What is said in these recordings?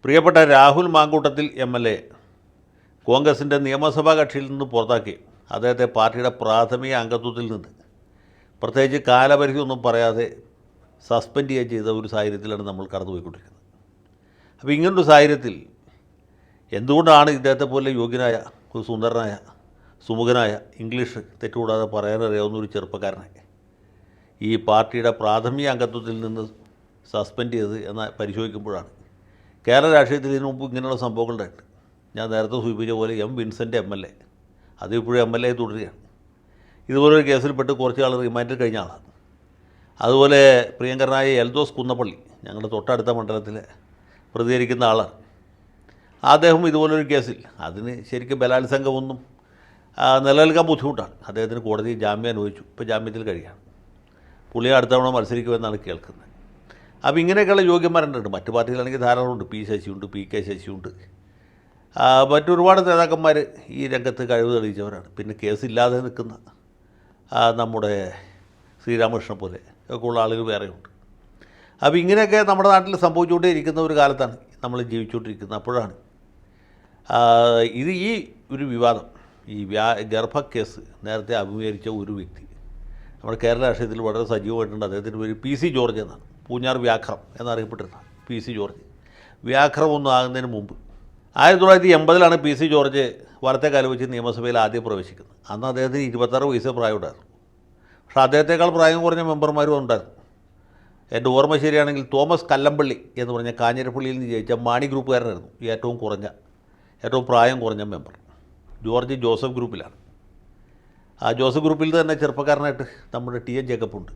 പ്രിയപ്പെട്ട രാഹുൽ മാങ്കൂട്ടത്തിൽ എം.എൽ.എ. കോൺഗ്രസിൻ്റെ നിയമസഭാ കക്ഷിയിൽ നിന്ന് പുറത്താക്കി അദ്ദേഹത്തെ പാർട്ടിയുടെ പ്രാഥമിക അംഗത്വത്തിൽ നിന്ന് പ്രത്യേകിച്ച് കാലപരിധി ഒന്നും പറയാതെ സസ്പെൻഡ് ചെയ്യുക ചെയ്ത ഒരു സാഹചര്യത്തിലാണ് നമ്മൾ കടന്നുപോയിക്കൊണ്ടിരിക്കുന്നത്. അപ്പോൾ ഇങ്ങനൊരു സാഹചര്യത്തിൽ എന്തുകൊണ്ടാണ് ഇദ്ദേഹത്തെ പോലെ യോഗ്യനായ ഒരു സുന്ദരനായ സുമുഖനായ ഇംഗ്ലീഷ് തെറ്റുകൂടാതെ പറയാനറിയാവുന്ന ഒരു ചെറുപ്പക്കാരനെ ഈ പാർട്ടിയുടെ പ്രാഥമിക അംഗത്വത്തിൽ നിന്ന് സസ്പെൻഡ് ചെയ്ത് എന്ന് പരിശോധിക്കുമ്പോഴാണ് കേരള രാഷ്ട്രീയത്തിൽ ഇതിനു മുമ്പ് ഇങ്ങനെയുള്ള സംഭവങ്ങളുണ്ടായിട്ട് ഞാൻ നേരത്തെ സൂചിപ്പിച്ച പോലെ എം വിൻസെൻ്റ് എം.എൽ.എ. അതിപ്പോഴും എം.എൽ.എ. തുടരുകയാണ്. ഇതുപോലൊരു കേസിൽപ്പെട്ട് കുറച്ച് ആൾ റിമാൻഡിൽ കഴിഞ്ഞ ആളാണ്. അതുപോലെ പ്രിയങ്കരനായ എൽദോസ് കുന്നപ്പള്ളി ഞങ്ങളുടെ തൊട്ടടുത്ത മണ്ഡലത്തിൽ പ്രതികരിക്കുന്ന ആളാണ്. അദ്ദേഹം ഇതുപോലൊരു കേസിൽ അതിന് ശരിക്കും ബലാത്സംഗമൊന്നും നിലനിൽക്കാൻ ബുദ്ധിമുട്ടാണ്. അദ്ദേഹത്തിന് കോടതി ജാമ്യം അനുവദിച്ചു. ഇപ്പോൾ ജാമ്യത്തിൽ കഴിയുകയാണ്. പുള്ളിയെ അടുത്ത തവണ മത്സരിക്കുമെന്നാണ് കേൾക്കുന്നത്. അപ്പോൾ ഇങ്ങനെയൊക്കെയുള്ള യോഗ്യന്മാരുണ്ട്. മറ്റു പാർട്ടികളാണെങ്കിൽ ധാരാളമുണ്ട്. പി ശശിയുണ്ട്, പി കെ ശശിയുണ്ട്, മറ്റൊരുപാട് നേതാക്കന്മാർ ഈ രംഗത്ത് കഴിവ് തെളിയിച്ചവരാണ്. പിന്നെ കേസില്ലാതെ നിൽക്കുന്ന നമ്മുടെ ശ്രീരാമകൃഷ്ണൻ പോലെ ഒക്കെ ഉള്ള ആളുകൾ വേറെയുണ്ട്. അപ്പോൾ ഇങ്ങനെയൊക്കെ നമ്മുടെ നാട്ടിൽ സംഭവിച്ചുകൊണ്ടേ ഇരിക്കുന്ന ഒരു കാലത്താണ് നമ്മൾ ജീവിച്ചുകൊണ്ടിരിക്കുന്നത്. അപ്പോഴാണ് ഈ ഒരു വിവാദം, ഈ ഗർഭക്കേസ് നേരത്തെ അഭിമുഖീകരിച്ച ഒരു വ്യക്തി നമ്മുടെ കേരള രാഷ്ട്രീയത്തിൽ വളരെ സജീവമായിട്ടുണ്ട്. അദ്ദേഹത്തിൻ്റെ പേര് പി സി ജോർജ് എന്നാണ്. പൂഞ്ഞാർ വ്യാഘ്രം എന്നറിയപ്പെട്ടിരുന്ന പി സി ജോർജ്. വ്യാഘ്രം ഒന്നും ആകുന്നതിന് മുമ്പ് 1980 പി സി ജോർജ് വലത്തേക്കാല് വെച്ച് നിയമസഭയിൽ ആദ്യം പ്രവേശിക്കുന്നത്. അന്ന് അദ്ദേഹത്തിന് 26 വയസ്സേ പ്രായമുണ്ടായിരുന്നു. പക്ഷേ അദ്ദേഹത്തെക്കാൾ പ്രായം കുറഞ്ഞ മെമ്പർമാരും ഉണ്ടായിരുന്നു. എൻ്റെ ഓർമ്മ ശരിയാണെങ്കിൽ തോമസ് കല്ലമ്പള്ളി എന്ന് പറഞ്ഞ കാഞ്ഞിരപ്പള്ളിയിൽ നിന്ന് ജയിച്ച മാണി ഗ്രൂപ്പുകാരനായിരുന്നു ഏറ്റവും പ്രായം കുറഞ്ഞ മെമ്പർ. George Joseph ഗ്രൂപ്പിലാണ്. ആ ജോസഫ് ഗ്രൂപ്പിൽ തന്നെ ചെറുപ്പക്കാരനായിട്ട് നമ്മുടെ ടി എൻ ജേക്കബുണ്ട്.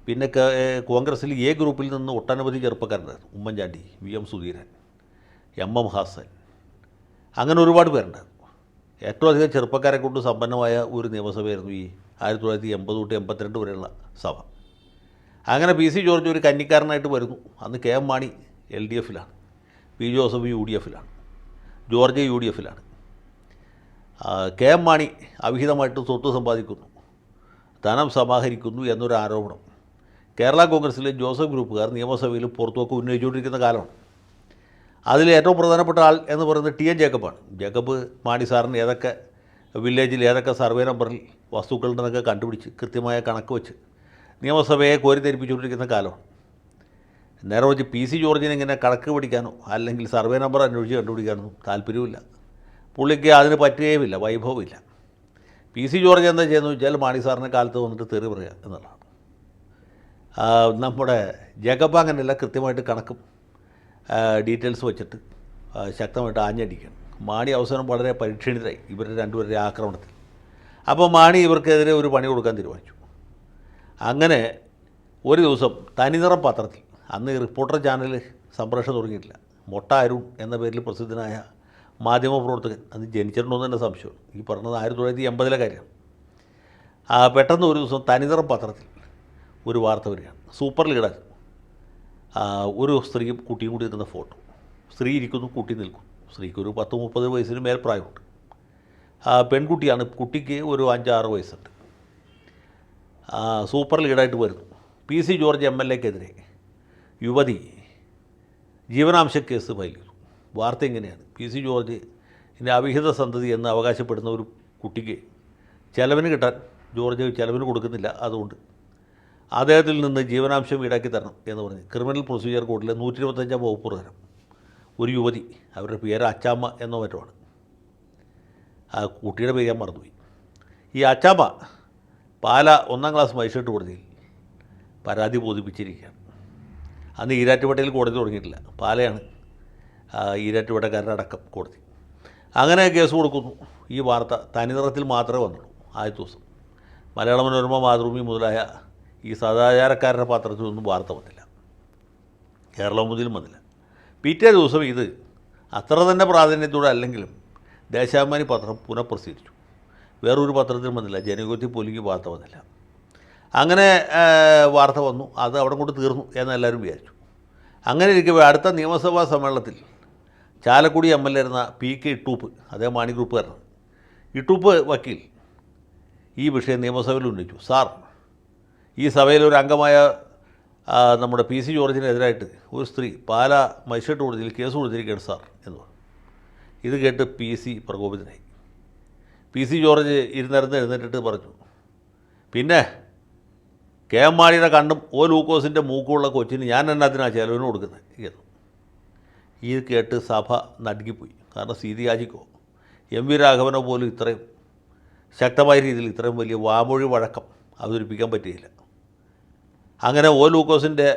പിന്നെ കോൺഗ്രസ്സിൽ എ ഗ്രൂപ്പിൽ നിന്ന് ഒട്ടനവധി ചെറുപ്പക്കാരുണ്ടായിരുന്നു. Oommen Chandy, V M Sudheeran, M M Haasan, അങ്ങനെ ഒരുപാട് പേരുണ്ടായിരുന്നു. ഏറ്റവും അധികം ചെറുപ്പക്കാരെ കൊണ്ട് സമ്പന്നമായ ഒരു നിയമസഭയായിരുന്നു ഈ 1980 തൊട്ട് 82 വരെയുള്ള സഭ. അങ്ങനെ പി സി ജോർജ് ഒരു കന്നിക്കാരനായിട്ട് വരുന്നു. അന്ന് കെ എം മാണി LDFിലാണ്, പി ജോസഫ് UDFിലാണ്, ജോർജ് UDFിലാണ്. കെ എം മാണി അവിഹിതമായിട്ട് സ്വത്ത് സമ്പാദിക്കുന്നു, ധനം സമാഹരിക്കുന്നു എന്നൊരു ആരോപണം കേരള കോൺഗ്രസ്സിലെ ജോസഫ് ഗ്രൂപ്പുകാർ നിയമസഭയിൽ പുറത്തുമൊക്കെ ഉന്നയിച്ചുകൊണ്ടിരിക്കുന്ന കാലമാണ്. അതിൽ ഏറ്റവും പ്രധാനപ്പെട്ട ആൾ എന്ന് പറയുന്നത് ടി എൻ ജേക്കബാണ്. ജേക്കബ് മാണി സാറിന് ഏതൊക്കെ വില്ലേജിൽ ഏതൊക്കെ സർവേ നമ്പറിൽ വസ്തുക്കളുണ്ടെന്നൊക്കെ കണ്ടുപിടിച്ച് കൃത്യമായ കണക്ക് വെച്ച് നിയമസഭയെ കോരിധരിപ്പിച്ചുകൊണ്ടിരിക്കുന്ന കാലമാണ്. നേരെ വെച്ച് പി സി ജോർജിന് ഇങ്ങനെ കണക്ക് പിടിക്കാനോ അല്ലെങ്കിൽ സർവേ നമ്പർ അന്വേഷിച്ച് കണ്ടുപിടിക്കാനോ താല്പര്യമില്ല. പുള്ളിക്ക് അതിന് പറ്റുകയുമില്ല, വൈഭവമില്ല. പി സി ജോർജ് എന്താ ചെയ്യുന്നത് വെച്ചാൽ മാണി സാറിൻ്റെ കാലത്ത് വന്നിട്ട് തെറി പറയുക എന്നുള്ളതാണ്. നമ്മുടെ ജേക്കബ് അങ്ങനെയല്ല, കൃത്യമായിട്ട് കണക്കും ഡീറ്റെയിൽസ് വെച്ചിട്ട് ശക്തമായിട്ട് ആഞ്ഞടിക്കുകയാണ്. മാണി അവസാനം വളരെ പരിക്ഷീണിതരായി ഇവരുടെ രണ്ടുപേരുടെ ആക്രമണത്തിൽ. അപ്പോൾ മാണി ഇവർക്കെതിരെ ഒരു പണി കൊടുക്കാൻ തീരുമാനിച്ചു. അങ്ങനെ ഒരു ദിവസം തനിനിറം പത്രത്തിൽ, അന്ന് ഈ റിപ്പോർട്ടർ ചാനൽ സംപ്രേഷണം തുടങ്ങിയിട്ടില്ല, മൊട്ട അരുൺ എന്ന പേരിൽ പ്രസിദ്ധനായ മാധ്യമപ്രവർത്തകൻ, അത് ജനിച്ചിട്ടുണ്ടോയെന്ന് തന്നെ സംശയം. ഈ പറഞ്ഞത് 1980 കാര്യമാണ്. പെട്ടെന്ന് ഒരു ദിവസം തനിനിറം പത്രത്തിൽ ഒരു വാർത്ത വരികയാണ്. സൂപ്പർ ലീഡർ ഒരു സ്ത്രീയും കുട്ടിയും കൂടി നിൽക്കുന്ന ഫോട്ടോ. സ്ത്രീ ഇരിക്കുന്നു, കുട്ടി നിൽക്കുന്നു. സ്ത്രീക്ക് ഒരു 10-30 വയസ്സിന് മേൽ പ്രായമുണ്ട്. പെൺകുട്ടിയാണ്, കുട്ടിക്ക് ഒരു 5-6 വയസ്സുണ്ട്. സൂപ്പർ ലീഡായിട്ട് വരുന്നു. പി സി ജോർജ് MLA-ക്കെതിരെ യുവതി ജീവനാംശ കേസ് ഫയൽ ചെയ്തു. വാർത്ത ഇങ്ങനെയാണ്: പി സി ജോർജ് അവിഹിത സന്തതി എന്ന് അവകാശപ്പെടുന്ന ഒരു കുട്ടിക്ക് ചെലവിന് കിട്ടാൻ ജോർജ് ചെലവിന് കൊടുക്കുന്നില്ല, അതുകൊണ്ട് അദ്ദേഹത്തിൽ നിന്ന് ജീവനാംശം ഈടാക്കി തരണം എന്ന് പറഞ്ഞ് ക്രിമിനൽ പ്രൊസീജിയർ കോഡിലെ 125 വകുപ്പ് പ്രകാരം ഒരു യുവതി, അവരുടെ പേര് അച്ചാമ്മ എന്നോ മറ്റുമാണ്, ആ കുട്ടിയുടെ പേര് ഞാൻ മറന്നുപോയി. ഈ അച്ചാമ്മ പാല 1ാം ക്ലാസ് മജിസ്ട്രേറ്റ് കോടതിയിൽ പരാതി ബോധിപ്പിച്ചിരിക്കുകയാണ്. അന്ന് ഈരാറ്റുപേട്ടയിൽ കോടതി തുടങ്ങിയിട്ടില്ല, പാലയാണ് ഈരാറ്റുപേട്ടക്കാരുടെ അടക്കം കോടതി. അങ്ങനെ കേസ് കൊടുക്കുന്നു. ഈ വാർത്ത തനിനിറത്തിൽ മാത്രമേ വന്നുള്ളൂ. ആദ്യത്തെ ദിവസം മലയാള മനോരമ, മാതൃഭൂമി മുതലായ ഈ സദാചാരക്കാരുടെ പാത്രത്തിലൊന്നും വാർത്ത വന്നില്ല, കേരളമുതിലും വന്നില്ല. പിറ്റേ ദിവസം ഇത് അത്ര തന്നെ പ്രാധാന്യത്തോടെ അല്ലെങ്കിലും ദേശാഭിമാനി പത്രം പുനഃപ്രസിദ്ധീകരിച്ചു. വേറൊരു പത്രത്തിലും വന്നില്ല, ജനയുഗത്തിൽ പോലും വാർത്ത വന്നില്ല. അങ്ങനെ വാർത്ത വന്നു, അത് അവിടെ കൊണ്ട് തീർന്നു എന്നെല്ലാവരും വിചാരിച്ചു. അങ്ങനെ ഇരിക്കവേ അടുത്ത നിയമസഭാ സമ്മേളനത്തിൽ ചാലക്കുടി MLA ആയിരുന്ന PK ഇട്ടൂപ്പ്, അദ്ദേഹം മാണി ഗ്രൂപ്പുകാരനാണ്, ഇട്ടൂപ്പ് വക്കീൽ ഈ വിഷയം നിയമസഭയിൽ ഉന്നയിച്ചു. സാർ, ഈ സഭയിലൊരു അംഗമായ നമ്മുടെ പി സി ജോർജിനെതിരായിട്ട് ഒരു സ്ത്രീ പാലാ മജിസ്ട്രേറ്റ് കോടതിയിൽ കേസ് കൊടുത്തിരിക്കുകയാണ് സാർ എന്ന് പറഞ്ഞു. ഇത് കേട്ട് പി സി പ്രകോപിതനായി. പി സി ജോർജ് എഴുന്നേറ്റിട്ട് പറഞ്ഞു, പിന്നെ കെ എം മാണിയുടെ കണ്ണും ഓ ലൂക്കോസിൻ്റെ മൂക്കുമുള്ള കൊച്ചിന് ഞാൻ അതിനാണ് ചെലവിന് കൊടുക്കുന്നത് എന്ന്. ഇത് കേട്ട് സഭ നടുങ്ങിപ്പോയി. കാരണം സി.ഡി. രാജിക്കോ എം വി രാഘവനോ പോലും ഇത്രയും ശക്തമായ രീതിയിൽ ഇത്രയും വലിയ വാമൊഴി വഴക്കം അവതരിപ്പിക്കാൻ പറ്റിയില്ല. അങ്ങനെ ഓ ലൂക്കോസിൻ്റെ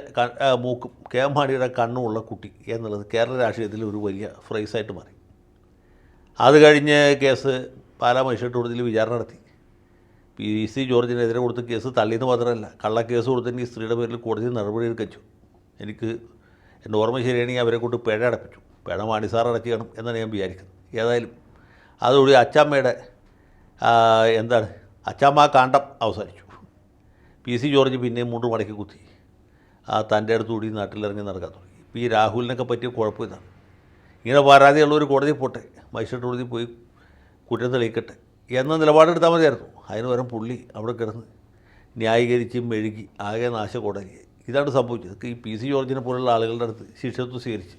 മൂക്കും കെ എം മാണിയുടെ കണ്ണുമുള്ള കുട്ടി എന്നുള്ളത് കേരള രാഷ്ട്രീയത്തിൽ ഒരു വലിയ ഫ്രൈസായിട്ട് മാറി. അത് കഴിഞ്ഞ് കേസ് പാലാ മജിസ്ട്രേറ്റ് കോടതിയിൽ വിചാരണ നടത്തി. പി സി ജോർജിനെതിരെ കൊടുത്ത കേസ് തള്ളിയെന്ന് മാത്രമല്ല, കള്ളക്കേസ് കൊടുത്തിട്ട് ഈ സ്ത്രീയുടെ പേരിൽ കോടതി നടപടി എടുക്കച്ചു. എനിക്ക് എൻ്റെ ഓർമ്മ ശരിയാണെങ്കിൽ അവരെ കൊണ്ട് പിഴ അടപ്പിച്ചു. പിഴ മാണിസാർ അടച്ചു കാണും എന്നാണ് ഞാൻ വിചാരിക്കുന്നത്. ഏതായാലും അതോടെ അച്ചാമ്മയുടെ അച്ചാമ്മ കാണ്ഡം അവസാനിച്ചു. പി സി ജോർജ് പിന്നെയും മുണ്ട് മടക്കി കുത്തി തൻ്റെ അടുത്തുകൂടി നാട്ടിലിറങ്ങി നടക്കാൻ തുടങ്ങി. ഇപ്പോൾ ഈ രാഹുലിനൊക്കെ പറ്റിയ കുഴപ്പം ഇതാണ്. ഇങ്ങനെ പരാതിയുള്ളവർ കോടതി പോട്ടെ, മജിസ്ട്രേറ്റ് കോടതി പോയി കുറ്റം തെളിയിക്കട്ടെ എന്ന നിലപാടെടുത്താൽ മതിയായിരുന്നു. അതിന് പകരം പുള്ളി അവിടെ കിടന്ന് ന്യായീകരിച്ച് മെഴുകി ആകെ നാശകോടതിയായി. ഇതാണ് സംഭവിച്ചത്. ഈ പി സി ജോർജിനെ പോലുള്ള ആളുകളുടെ അടുത്ത് ശിഷ്യത്വം സ്വീകരിച്ച്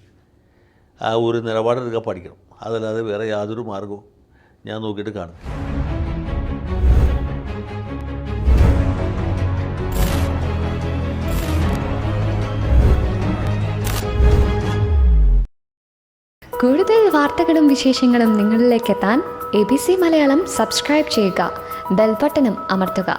ഒരു നിലപാടെടുക്കാൻ പഠിക്കണം. അതല്ലാതെ വേറെ യാതൊരു മാർഗവും ഞാൻ നോക്കിയിട്ട് കാണുന്നില്ല. കൂടുതൽ വാർത്തകളും വിശേഷങ്ങളും നിങ്ങളിലേക്ക് എത്താൻ ABC മലയാളം സബ്സ്ക്രൈബ് ചെയ്യുക, ബെൽ ബട്ടണും അമർത്തുക.